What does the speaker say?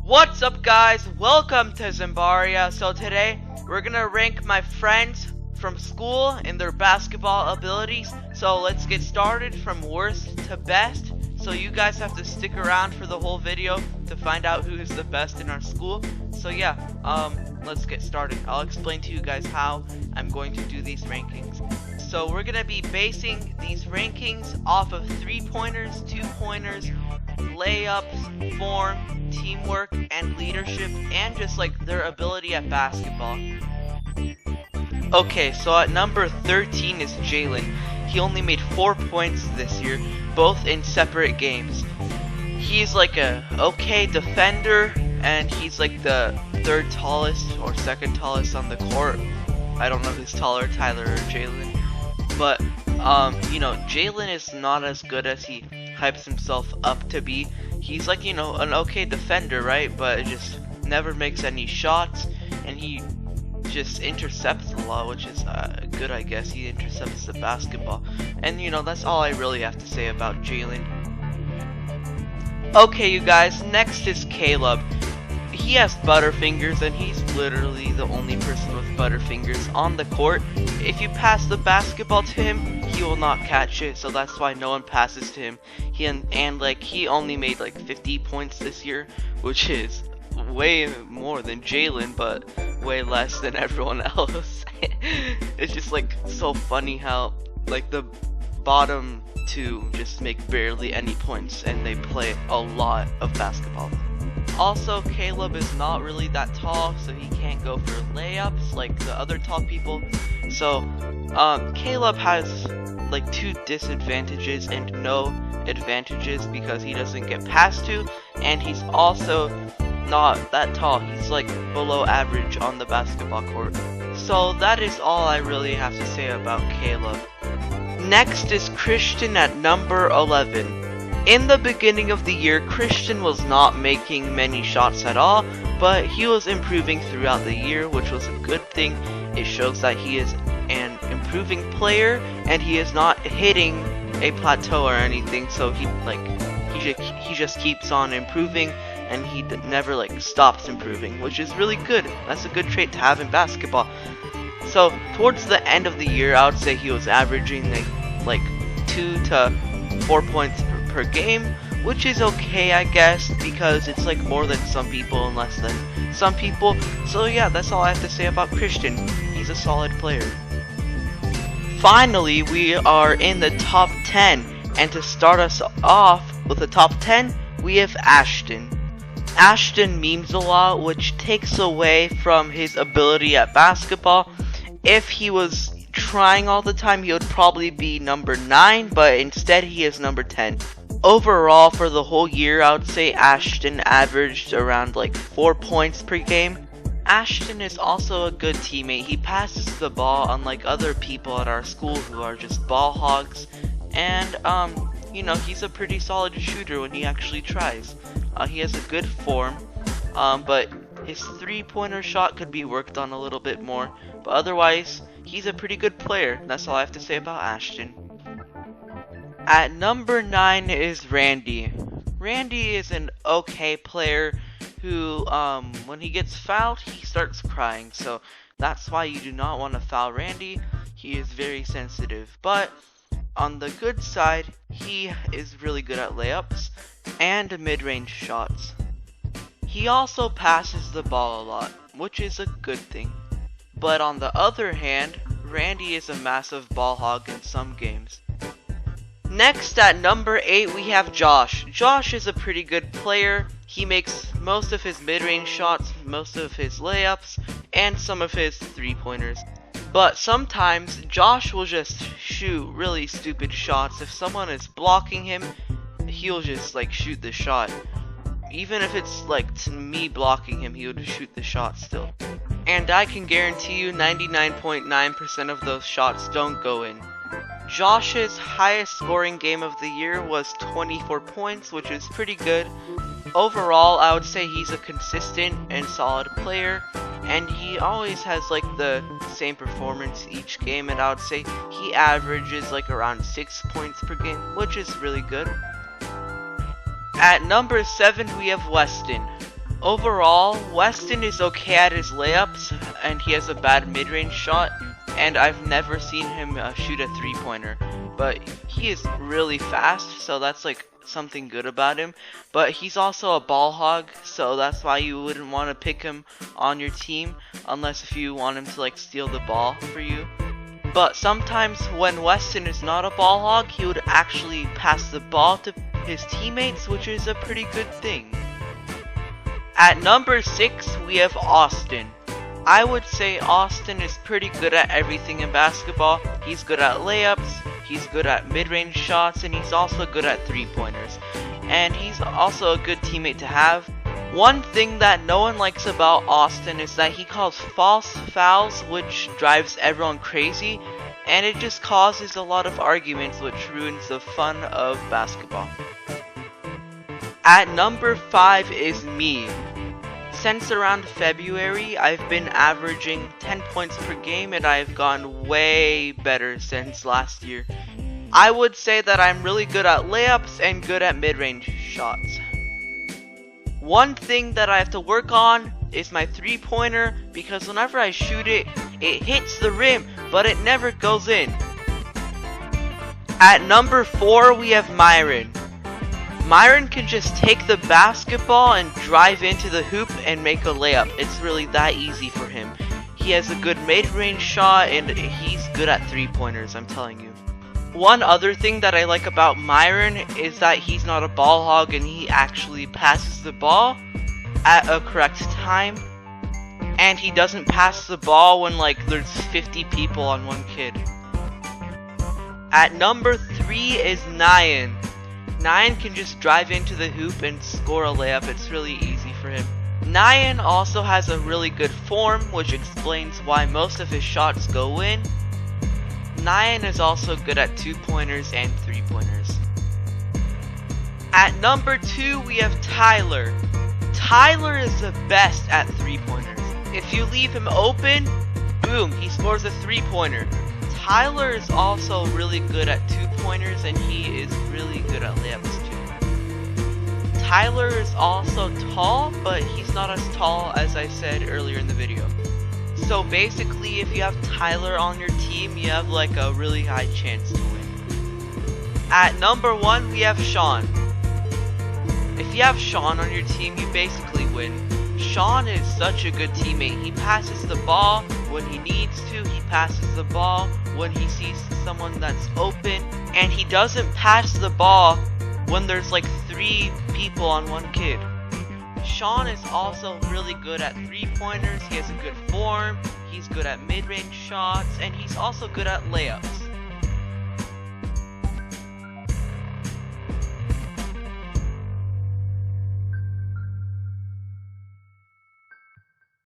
What's up guys, welcome to Zembaria. So today we're gonna rank my friends from school and their basketball abilities. So let's get started from worst to best. So you guys have to stick around for the whole video to find out who is the best in our school. So yeah, let's get started. I'll explain to you guys how I'm going to do these rankings. So we're gonna be basing these rankings off of 3-pointers, 2-pointers, layups, form, teamwork, and leadership, and just like their ability at basketball. Okay, so at number 13 is Jalen. He only made 4 points this year, both in separate games. He's like a okay defender, and he's like the third tallest or second tallest on the court. I don't know who's taller, Tyler or Jalen. But, you know, Jalen is not as good as he hypes himself up to be. He's like, you know, an okay defender, right? But it just never makes any shots, and he just intercepts a lot, which is good, I guess. He intercepts the basketball. And, you know, that's all I really have to say about Jalen. Okay, you guys, next is Caleb. He has butterfingers, and he's literally the only person with butterfingers on the court. If you pass the basketball to him, he will not catch it, so that's why no one passes to him. He only made like 50 points this year, which is way more than Jalen, but way less than everyone else. It's just like so funny how like the bottom two just make barely any points, and they play a lot of basketball. Also, Caleb is not really that tall, so he can't go for layups like the other tall people. So, Caleb has like 2 disadvantages and no advantages because he doesn't get passed to, and he's also not that tall. He's like below average on the basketball court. So that is all I really have to say about Caleb. Next is Christian at number 11. In the beginning of the year, Christian was not making many shots at all, but he was improving throughout the year, which was a good thing. It shows that he is an improving player, and he is not hitting a plateau or anything, so he just keeps on improving, and he never like stops improving, which is really good. That's a good trait to have in basketball. So towards the end of the year, I would say he was averaging like 2 to 4 points per game, which is okay, I guess, because it's like more than some people and less than some people. So yeah, that's all I have to say about Christian. He's a solid player. Finally, we are in the top 10, and to start us off with the top 10, we have Ashton. Ashton memes a lot, which takes away from his ability at basketball. If he was trying all the time, he would probably be number 9, but instead he is number 10. Overall, for the whole year, I would say Ashton averaged around like 4 points per game. Ashton is also a good teammate. He passes the ball unlike other people at our school who are just ball hogs. And, you know, he's a pretty solid shooter when he actually tries. He has a good form, but his 3-pointer shot could be worked on a little bit more. But otherwise, he's a pretty good player. That's all I have to say about Ashton. At number 9 is Randy. Randy is an okay player who, when he gets fouled, he starts crying. So that's why you do not want to foul Randy. He is very sensitive. But on the good side, he is really good at layups and mid-range shots. He also passes the ball a lot, which is a good thing. But on the other hand, Randy is a massive ball hog in some games. Next at number 8 we have Josh. Josh is a pretty good player. He makes most of his mid-range shots, most of his layups, and some of his 3-pointers. But sometimes Josh will just shoot really stupid shots. If someone is blocking him, he'll just like shoot the shot. Even if it's like me blocking him, he would shoot the shot still. And I can guarantee you 99.9% of those shots don't go in. Josh's highest scoring game of the year was 24 points, which is pretty good. Overall, I would say he's a consistent and solid player, and he always has like the same performance each game, and I would say he averages like around 6 points per game, which is really good. At number 7 we have Weston. Overall, Weston is okay at his layups, and he has a bad mid-range shot, and I've never seen him shoot a three-pointer. But he is really fast, so that's like something good about him. But he's also a ball hog, so that's why you wouldn't want to pick him on your team, unless if you want him to like steal the ball for you. But sometimes when Weston is not a ball hog, he would actually pass the ball to his teammates, which is a pretty good thing. At number 6, we have Austin. I would say Austin is pretty good at everything in basketball. He's good at layups, he's good at mid-range shots, and he's also good at three-pointers. And he's also a good teammate to have. One thing that no one likes about Austin is that he calls false fouls, which drives everyone crazy, and it just causes a lot of arguments, which ruins the fun of basketball. At number 5 is me. Since around February, I've been averaging 10 points per game, and I've gotten way better since last year. I would say that I'm really good at layups and good at mid-range shots. One thing that I have to work on is my three-pointer, because whenever I shoot it, it hits the rim, but it never goes in. At number 4, we have Myron. Myron can just take the basketball and drive into the hoop and make a layup. It's really that easy for him. He has a good mid-range shot and he's good at three-pointers, I'm telling you. One other thing that I like about Myron is that he's not a ball hog and he actually passes the ball at a correct time. And he doesn't pass the ball when like there's 50 people on one kid. At number 3 is Nayan. Nayan can just drive into the hoop and score a layup. It's really easy for him. Nayan also has a really good form, which explains why most of his shots go in. Nayan is also good at two-pointers and three-pointers. At number 2, we have Tyler. Tyler is the best at three-pointers. If you leave him open, boom, he scores a three-pointer. Tyler is also really good at two-pointers and he is really good at layups too. Tyler is also tall, but he's not as tall as I said earlier in the video. So basically, if you have Tyler on your team, you have like a really high chance to win. At number 1, we have Sean. If you have Sean on your team, you basically win. Sean is such a good teammate. He passes the ball when he needs to. He passes the ball when he sees someone that's open. And he doesn't pass the ball when there's like 3 people on one kid. Sean is also really good at three-pointers. He has a good form. He's good at mid-range shots. And he's also good at layups.